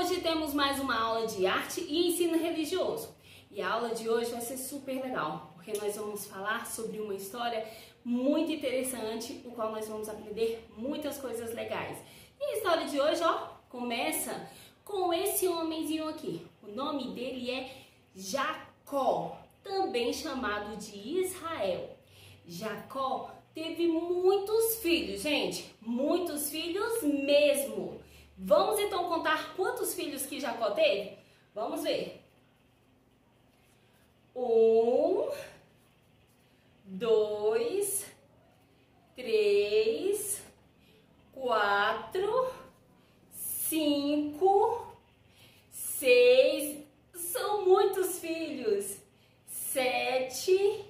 Hoje temos mais uma aula de arte e ensino religioso. E a aula de hoje vai ser super legal, porque nós vamos falar sobre uma história muito interessante, o qual nós vamos aprender muitas coisas legais. E a história de hoje, começa com esse homenzinho aqui. O nome dele é Jacó, também chamado de Israel. Jacó teve muitos filhos, gente, muitos filhos mesmo. Vamos então contar quantos filhos que Jacó teve? Vamos ver. 1, 2, 3, 4, 5, 6, são muitos filhos. 7,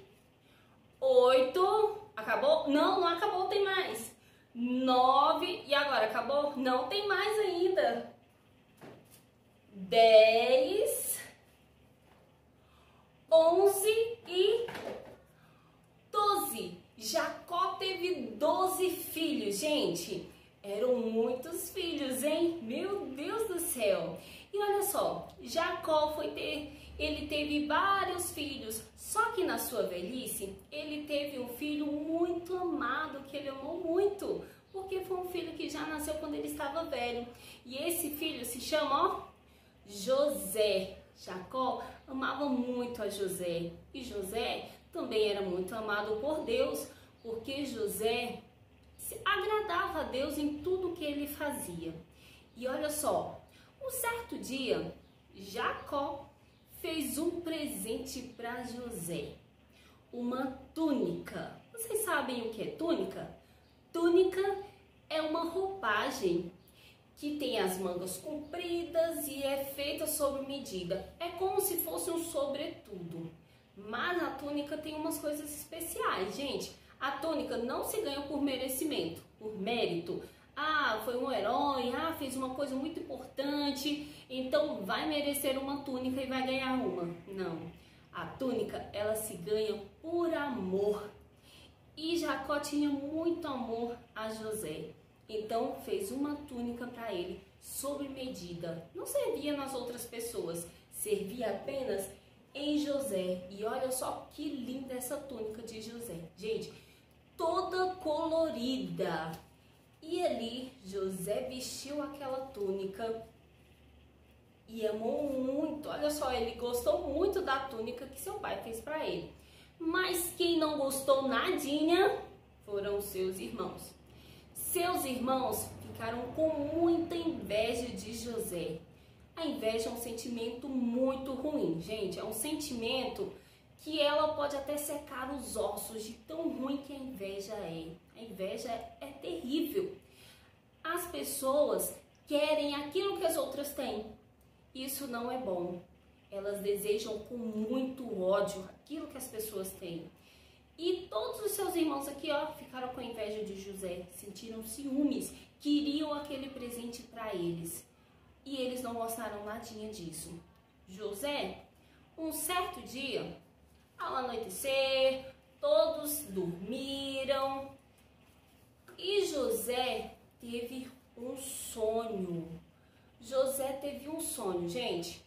8, acabou? Não acabou, tem mais. 9, e agora acabou? Não, tem mais ainda. 10, 11 e 12. Jacó teve 12 filhos, gente. Eram muitos filhos, hein? Meu Deus do céu. E olha só, Jacó ele teve vários filhos, só que na sua velhice, ele teve um filho muito amado, que ele amou muito, porque foi um filho que já nasceu quando ele estava velho. E esse filho se chama, José. Jacó amava muito a José, e José também era muito amado por Deus, porque José agradava a Deus em tudo que ele fazia. E olha só, um certo dia, Jacó fez um presente para José, uma túnica. Vocês sabem o que é túnica? Túnica é uma roupagem que tem as mangas compridas e é feita sob medida. É como se fosse um sobretudo. Mas a túnica tem umas coisas especiais, gente. A túnica não se ganha por merecimento, por mérito. Foi um herói, fez uma coisa muito importante, então vai merecer uma túnica e vai ganhar uma. Não, a túnica, ela se ganha por amor. E Jacó tinha muito amor a José, então fez uma túnica para ele, sob medida. Não servia nas outras pessoas, servia apenas em José. E olha só que linda essa túnica de José, gente, toda colorida. E ali José vestiu aquela túnica e amou muito. Olha só, ele gostou muito da túnica que seu pai fez para ele. Mas quem não gostou nadinha foram seus irmãos. Seus irmãos ficaram com muita inveja de José. A inveja é um sentimento muito ruim, gente. É um sentimento que ela pode até secar os ossos de tão ruim que a inveja é. A inveja é terrível. As pessoas querem aquilo que as outras têm. Isso não é bom. Elas desejam com muito ódio aquilo que as pessoas têm. E todos os seus irmãos aqui, ficaram com inveja de José, sentiram ciúmes, queriam aquele presente para eles. E eles não gostaram nadinha disso. José, um certo dia, ao anoitecer, todos dormiram e José teve um sonho. José teve um sonho, gente.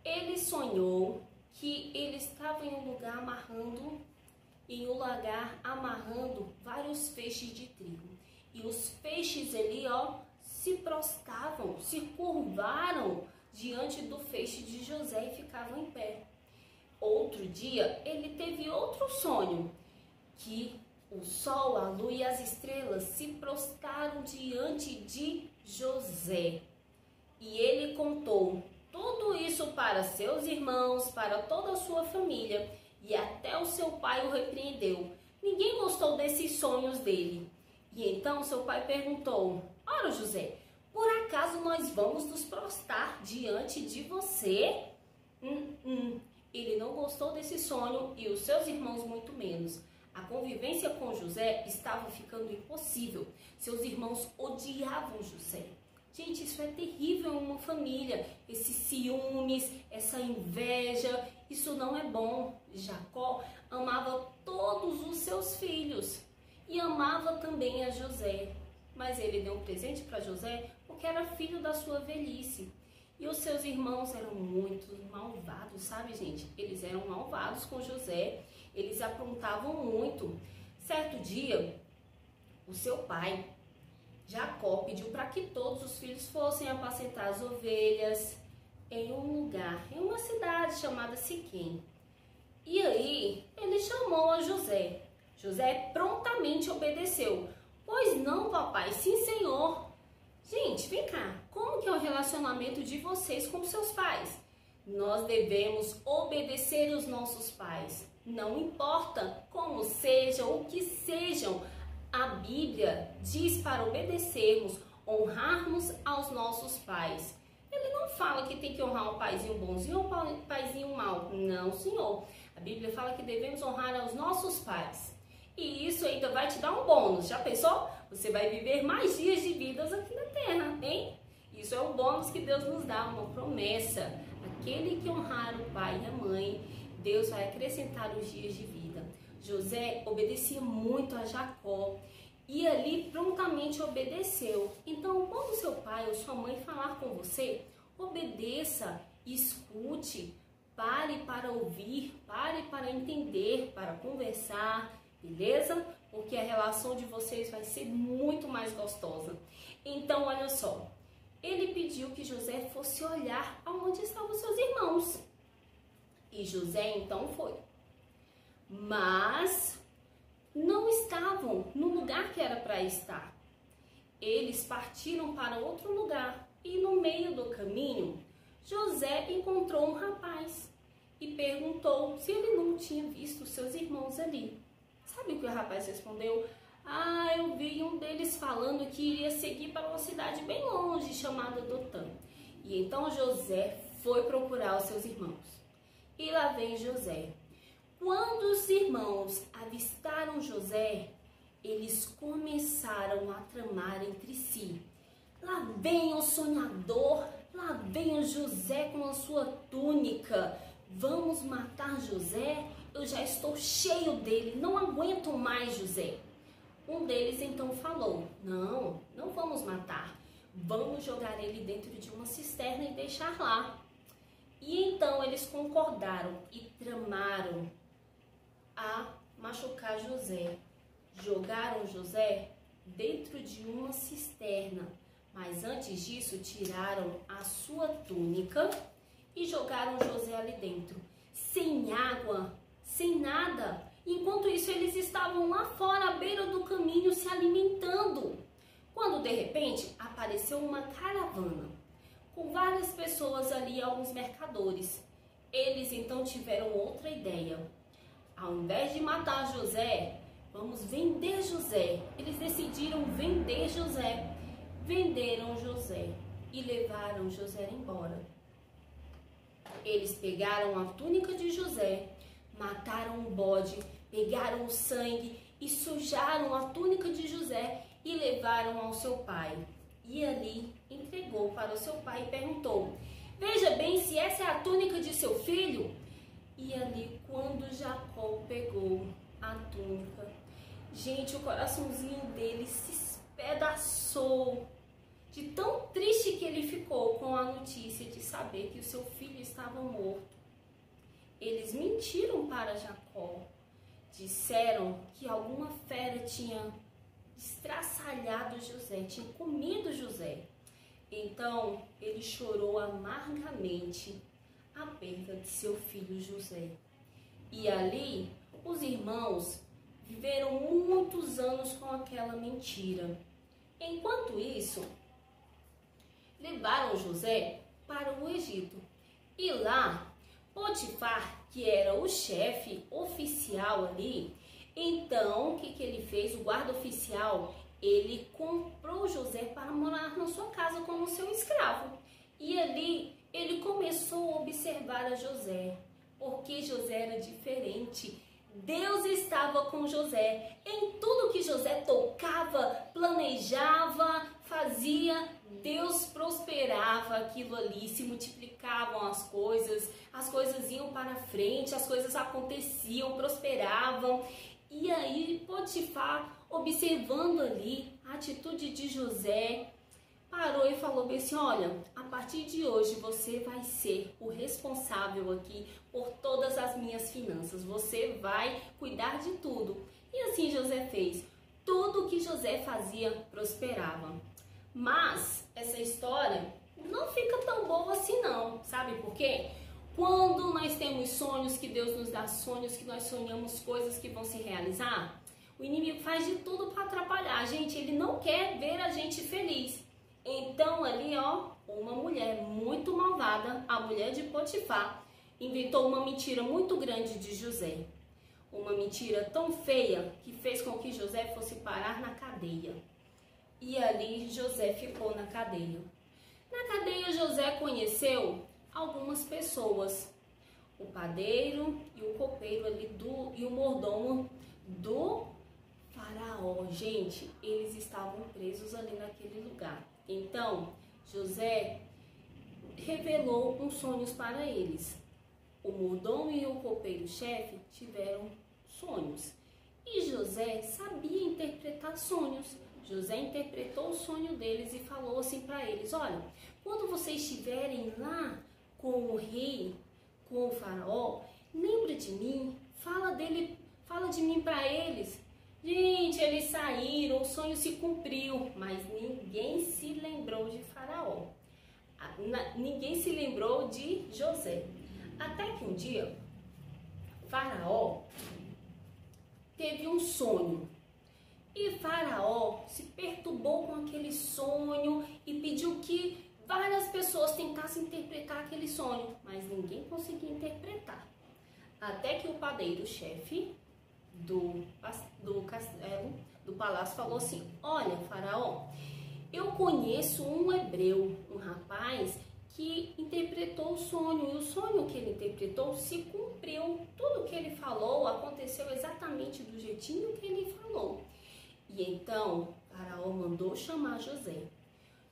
Ele sonhou que ele estava em um lugar amarrando vários feixes de trigo. E os feixes ali, se prostravam, se curvaram diante do feixe de José e ficavam em pé. Outro dia, ele teve outro sonho, que o sol, a lua e as estrelas se prostraram diante de José. E ele contou tudo isso para seus irmãos, para toda a sua família, e até o seu pai o repreendeu. Ninguém gostou desses sonhos dele. E então seu pai perguntou: ora, José, por acaso nós vamos nos prostrar diante de você? Ele não gostou desse sonho e os seus irmãos muito menos. A convivência com José estava ficando impossível. Seus irmãos odiavam José. Gente, isso é terrível em uma família. Esses ciúmes, essa inveja, isso não é bom. Jacó amava todos os seus filhos e amava também a José. Mas ele deu um presente para José porque era filho da sua velhice. E os seus irmãos eram muito malvados, sabe, gente? Eles eram malvados com José, eles aprontavam muito. Certo dia, o seu pai, Jacó, pediu para que todos os filhos fossem apacentar as ovelhas em um lugar, em uma cidade chamada Siquém. E aí, ele chamou a José. José prontamente obedeceu. Pois não, papai, sim, senhor. Gente, vem cá, como que é o relacionamento de vocês com seus pais? Nós devemos obedecer os nossos pais. Não importa como sejam ou que sejam. A Bíblia diz para obedecermos, honrarmos aos nossos pais. Ele não fala que tem que honrar um paizinho bonzinho ou um paizinho mau. Não, senhor. A Bíblia fala que devemos honrar aos nossos pais. E isso ainda vai te dar um bônus. Já pensou? Você vai viver mais dias de vida aqui na terra, hein? Isso é um bônus que Deus nos dá, uma promessa. Aquele que honrar o pai e a mãe, Deus vai acrescentar os dias de vida. José obedecia muito a Jacó e ali prontamente obedeceu. Então, quando seu pai ou sua mãe falar com você, obedeça, escute, pare para ouvir, pare para entender, para conversar, beleza? Porque a relação de vocês vai ser muito mais gostosa. Então, olha só, ele pediu que José fosse olhar aonde estavam seus irmãos. E José então foi. Mas não estavam no lugar que era para estar. Eles partiram para outro lugar e no meio do caminho, José encontrou um rapaz e perguntou se ele não tinha visto seus irmãos ali. Sabe o que o rapaz respondeu? Ah, eu vi um deles falando que iria seguir para uma cidade bem longe chamada Dotã. E então José foi procurar os seus irmãos. E lá vem José. Quando os irmãos avistaram José, eles começaram a tramar entre si. Lá vem o sonhador, lá vem o José com a sua túnica. Vamos matar José? Eu já estou cheio dele, não aguento mais José. Um deles então falou, não vamos matar. Vamos jogar ele dentro de uma cisterna e deixar lá. E então eles concordaram e tramaram a machucar José. Jogaram José dentro de uma cisterna, mas antes disso tiraram a sua túnica e jogaram José ali dentro, sem água, sem nada. Enquanto isso eles estavam lá fora à beira do caminho se alimentando. Quando de repente apareceu uma caravana com várias pessoas ali, alguns mercadores. Eles então tiveram outra ideia. Ao invés de matar José, vamos vender José. Eles decidiram vender José. Venderam José e levaram José embora. Eles pegaram a túnica de José, mataram o bode, pegaram o sangue e sujaram a túnica de José e levaram ao seu pai. E ali entregou para o seu pai e perguntou, veja bem se essa é a túnica de seu filho. E ali quando Jacó pegou a túnica, gente, o coraçãozinho dele se espedaçou. De tão triste que ele ficou com a notícia de saber que o seu filho estava morto. Eles mentiram para Jacó. Disseram que alguma fera tinha estraçalhado José, tinha comido José. Então ele chorou amargamente a perda de seu filho José. E ali os irmãos viveram muitos anos com aquela mentira. Enquanto isso, levaram José para o Egito. E lá, Potifar, que era o chefe oficial ali, então o que ele fez? O guarda oficial, ele comprou José para morar na sua casa como seu escravo. E ali ele começou a observar a José, porque José era diferente. Deus estava com José. Em tudo que José tocava, planejava, fazia, Deus prosperava aquilo ali, se multiplicavam as coisas iam para frente, as coisas aconteciam, prosperavam. E aí Potifar, observando ali a atitude de José, parou e falou bem assim, olha, a partir de hoje você vai ser o responsável aqui por todas as minhas finanças, você vai cuidar de tudo. E assim José fez. Tudo que José fazia prosperava. Mas essa história não fica tão boa assim não, sabe por quê? Quando nós temos sonhos que Deus nos dá, sonhos que nós sonhamos coisas que vão se realizar, o inimigo faz de tudo para atrapalhar a gente, ele não quer ver a gente feliz. Então ali, ó, uma mulher muito malvada, a mulher de Potifar, inventou uma mentira muito grande de José. Uma mentira tão feia que fez com que José fosse parar na cadeia. E ali José ficou na cadeia. Na cadeia José conheceu algumas pessoas. O padeiro e o copeiro ali e o mordomo do faraó. Gente, eles estavam presos ali naquele lugar. Então, José revelou uns sonhos para eles. O mordomo e o copeiro-chefe tiveram sonhos. E José sabia interpretar sonhos. José interpretou o sonho deles e falou assim para eles, olha, quando vocês estiverem lá com o rei, com o faraó, lembra de mim, fala de mim para eles. Gente, eles saíram, o sonho se cumpriu, mas ninguém se lembrou de Faraó. Ninguém se lembrou de José. Até que um dia, Faraó teve um sonho. E Faraó se perturbou com aquele sonho e pediu que várias pessoas tentassem interpretar aquele sonho, mas ninguém conseguia interpretar. Até que o padeiro-chefe do castelo, do palácio, falou assim, olha, Faraó, eu conheço um hebreu, um rapaz que interpretou o sonho, e o sonho que ele interpretou se cumpriu. Tudo que ele falou aconteceu exatamente do jeitinho que ele falou. E então, Faraó mandou chamar José.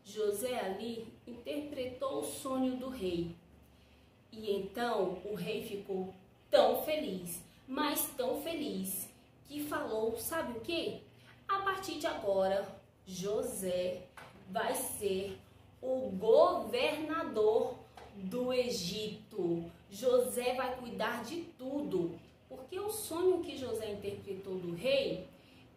José ali interpretou o sonho do rei. E então, o rei ficou tão feliz, mas tão feliz, que falou, sabe o que? A partir de agora, José vai ser o governador do Egito. José vai cuidar de tudo, porque o sonho que José interpretou do rei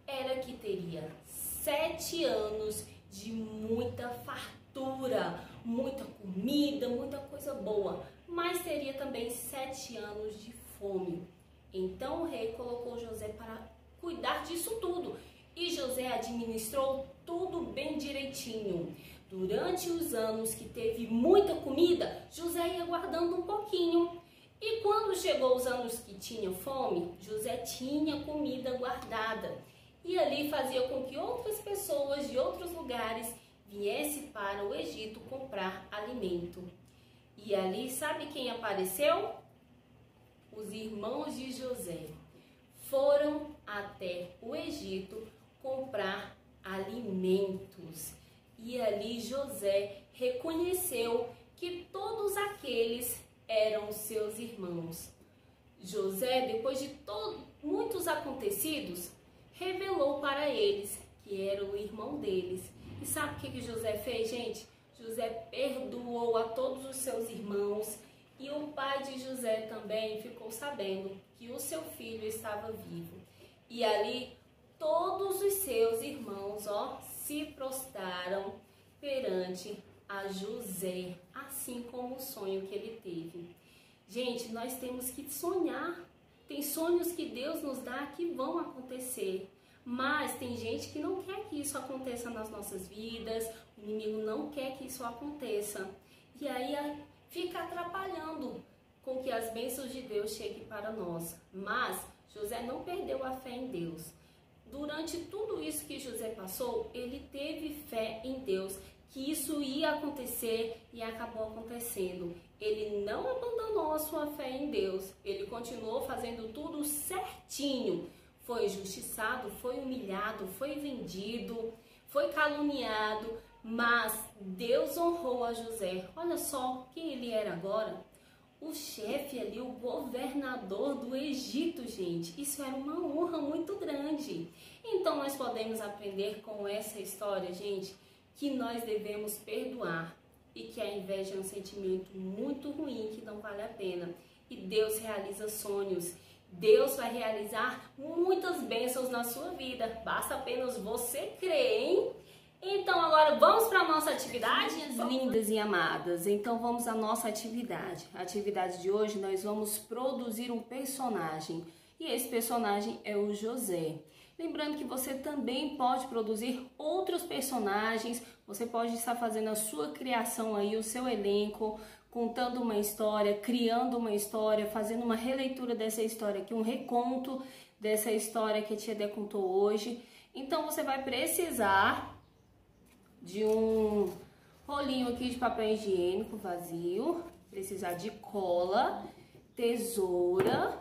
era que teria 7 anos de muita fartura, muita comida, muita coisa boa, mas teria também 7 anos de fome. Então o rei colocou José para cuidar disso tudo, e José administrou tudo bem direitinho. Durante os anos que teve muita comida, José ia guardando um pouquinho. E quando chegou os anos que tinha fome, José tinha comida guardada. E ali fazia com que outras pessoas de outros lugares viessem para o Egito comprar alimento. E ali, sabe quem apareceu? Os irmãos de José foram até o Egito comprar alimentos. E ali José reconheceu que todos aqueles eram seus irmãos. José, depois de muitos acontecidos, revelou para eles que era o irmão deles. E sabe o que José fez, gente? José perdoou a todos os seus irmãos, e o pai de José também ficou sabendo que o seu filho estava vivo. E ali todos os seus irmãos, se prostraram perante a José, assim como o sonho que ele teve. Gente, nós temos que sonhar. Tem sonhos que Deus nos dá que vão acontecer, mas tem gente que não quer que isso aconteça nas nossas vidas, o inimigo não quer que isso aconteça. E aí fica atrapalhando com que as bênçãos de Deus cheguem para nós. Mas José não perdeu a fé em Deus. Durante tudo isso que José passou, ele teve fé em Deus, que isso ia acontecer, e acabou acontecendo. Ele não abandonou a sua fé em Deus, ele continuou fazendo tudo certinho. Foi injustiçado, foi humilhado, foi vendido, foi caluniado, mas Deus honrou a José. Olha só quem ele era agora. O chefe ali, o governador do Egito, gente. Isso era uma honra muito grande. Então nós podemos aprender com essa história, gente, que nós devemos perdoar e que a inveja é um sentimento muito ruim que não vale a pena. E Deus realiza sonhos. Deus vai realizar muitas bênçãos na sua vida. Basta apenas você crer, hein? Então agora vamos para a nossa atividade? Minhas lindas e amadas, então vamos à nossa atividade. A atividade de hoje nós vamos produzir um personagem. E esse personagem é o José. Lembrando que você também pode produzir outros personagens. Você pode estar fazendo a sua criação aí, o seu elenco, contando uma história, criando uma história, fazendo uma releitura dessa história aqui, um reconto dessa história que a tia Dé contou hoje. Então você vai precisar de um rolinho aqui de papel higiênico vazio, precisar de cola, tesoura,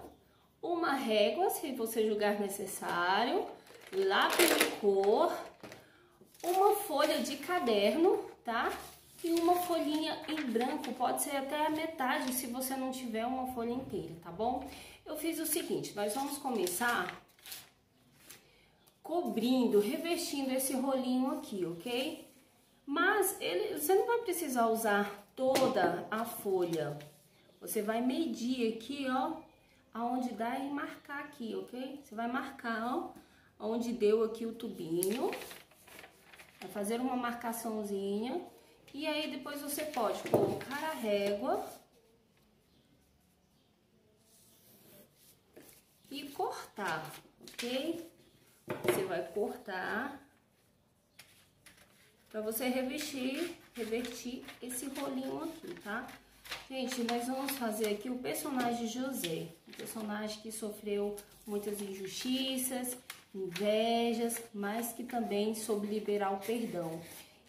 uma régua, se você julgar necessário, lápis de cor, uma folha de caderno, tá? E uma folhinha em branco, pode ser até a metade se você não tiver uma folha inteira, tá bom? Eu fiz o seguinte, nós vamos começar cobrindo, revestindo esse rolinho aqui, ok? Mas você não vai precisar usar toda a folha. Você vai medir aqui, ó, aonde dá e marcar aqui, ok? Você vai marcar, ó, onde deu aqui o tubinho. Vai fazer uma marcaçãozinha. E aí depois você pode colocar a régua e cortar, ok? Você vai cortar para você revertir esse rolinho aqui, tá? Gente, nós vamos fazer aqui o personagem José, um personagem que sofreu muitas injustiças, invejas, mas que também soube liberar o perdão.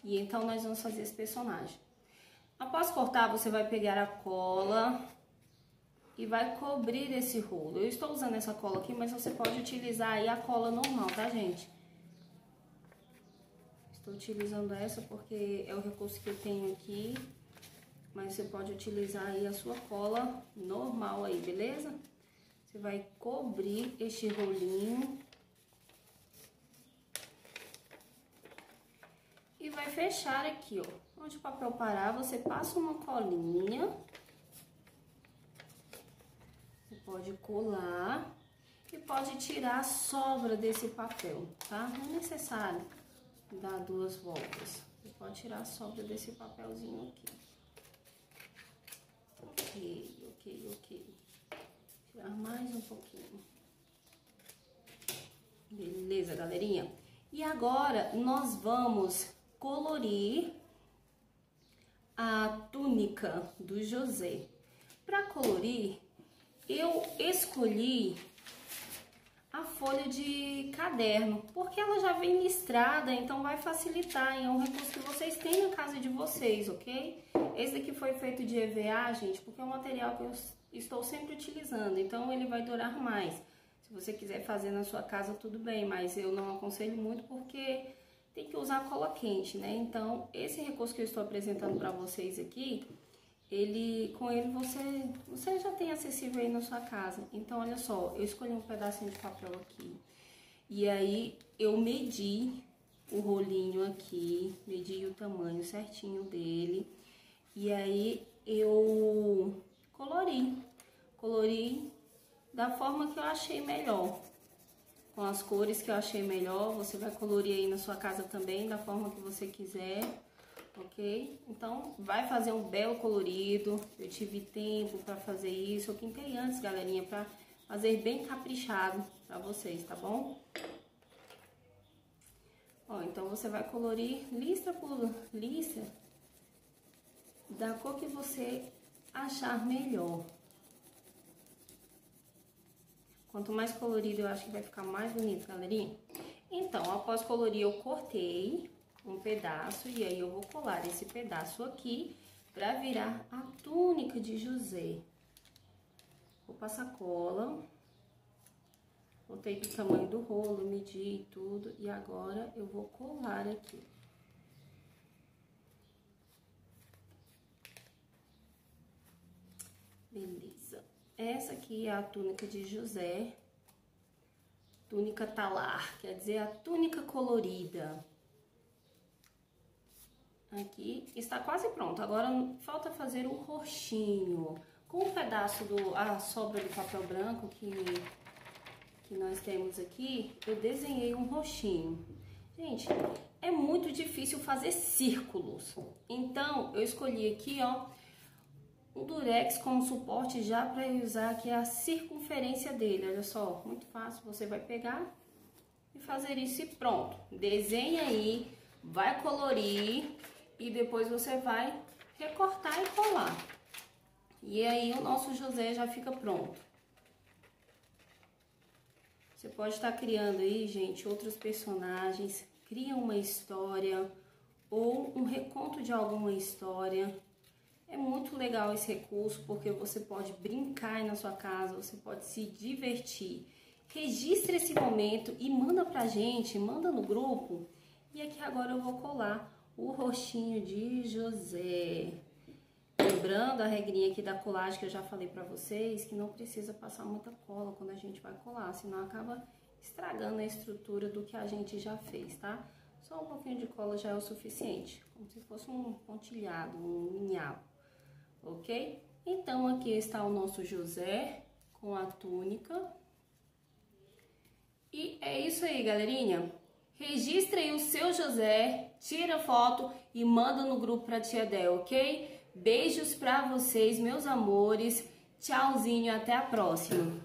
E então nós vamos fazer esse personagem. Após cortar, você vai pegar a cola e vai cobrir esse rolo. Eu estou usando essa cola aqui, mas você pode utilizar aí a cola normal, tá, gente? Estou utilizando essa porque é o recurso que eu tenho aqui, mas você pode utilizar aí a sua cola normal aí, beleza? Você vai cobrir este rolinho e vai fechar aqui, ó. Onde o papel parar, você passa uma colinha. Você pode colar e pode tirar a sobra desse papel, tá? Não é necessário dar 2 voltas. Você pode tirar a sobra desse papelzinho aqui. Ok. Tirar mais um pouquinho. Beleza, galerinha? E agora nós vamos colorir a túnica do José. Para colorir, eu escolhi a folha de caderno, porque ela já vem listrada, então vai facilitar, é um recurso que vocês têm na casa de vocês, ok? Esse daqui foi feito de EVA, gente, porque é um material que eu estou sempre utilizando, então ele vai durar mais. Se você quiser fazer na sua casa, tudo bem, mas eu não aconselho muito porque tem que usar cola quente, né? Então, esse recurso que eu estou apresentando para vocês aqui, com ele você já tem acessível aí na sua casa. Então, olha só, eu escolhi um pedacinho de papel aqui. E aí, eu medi o rolinho aqui, medi o tamanho certinho dele. E aí, eu colori da forma que eu achei melhor. Com as cores que eu achei melhor, você vai colorir aí na sua casa também, da forma que você quiser. Ok? Então, vai fazer um belo colorido. Eu tive tempo para fazer isso. Eu pintei antes, galerinha, para fazer bem caprichado para vocês, tá bom? Ó, então você vai colorir listra por listra da cor que você achar melhor. Quanto mais colorido, eu acho que vai ficar mais bonito, galerinha. Então, após colorir, eu cortei um pedaço e aí eu vou colar esse pedaço aqui pra virar a túnica de José. Vou passar cola, botei do tamanho do rolo, medi tudo e agora eu vou colar aqui. Beleza. Essa aqui é a túnica de José, túnica talar, quer dizer a túnica colorida. Aqui está quase pronto. Agora falta fazer o roxinho. Com um pedaço a sobra do papel branco que nós temos aqui, eu desenhei um roxinho. Gente, é muito difícil fazer círculos. Então, eu escolhi aqui, ó, um durex como suporte já para usar aqui a circunferência dele. Olha só, muito fácil. Você vai pegar e fazer isso e pronto. Desenha aí, vai colorir e depois você vai recortar e colar. E aí o nosso José já fica pronto. Você pode estar criando aí, gente, outros personagens, cria uma história ou um reconto de alguma história. É muito legal esse recurso porque você pode brincar aí na sua casa, você pode se divertir. Registra esse momento e manda pra gente, manda no grupo. E aqui agora eu vou colar o rostinho de José. Lembrando a regrinha aqui da colagem que eu já falei pra vocês, que não precisa passar muita cola quando a gente vai colar, senão acaba estragando a estrutura do que a gente já fez, tá? Só um pouquinho de cola já é o suficiente, como se fosse um pontilhado, um ninhau, ok? Então aqui está o nosso José com a túnica. E é isso aí, galerinha. Registre aí o seu José, tira foto e manda no grupo pra tia Del, ok? Beijos pra vocês, meus amores. Tchauzinho, até a próxima.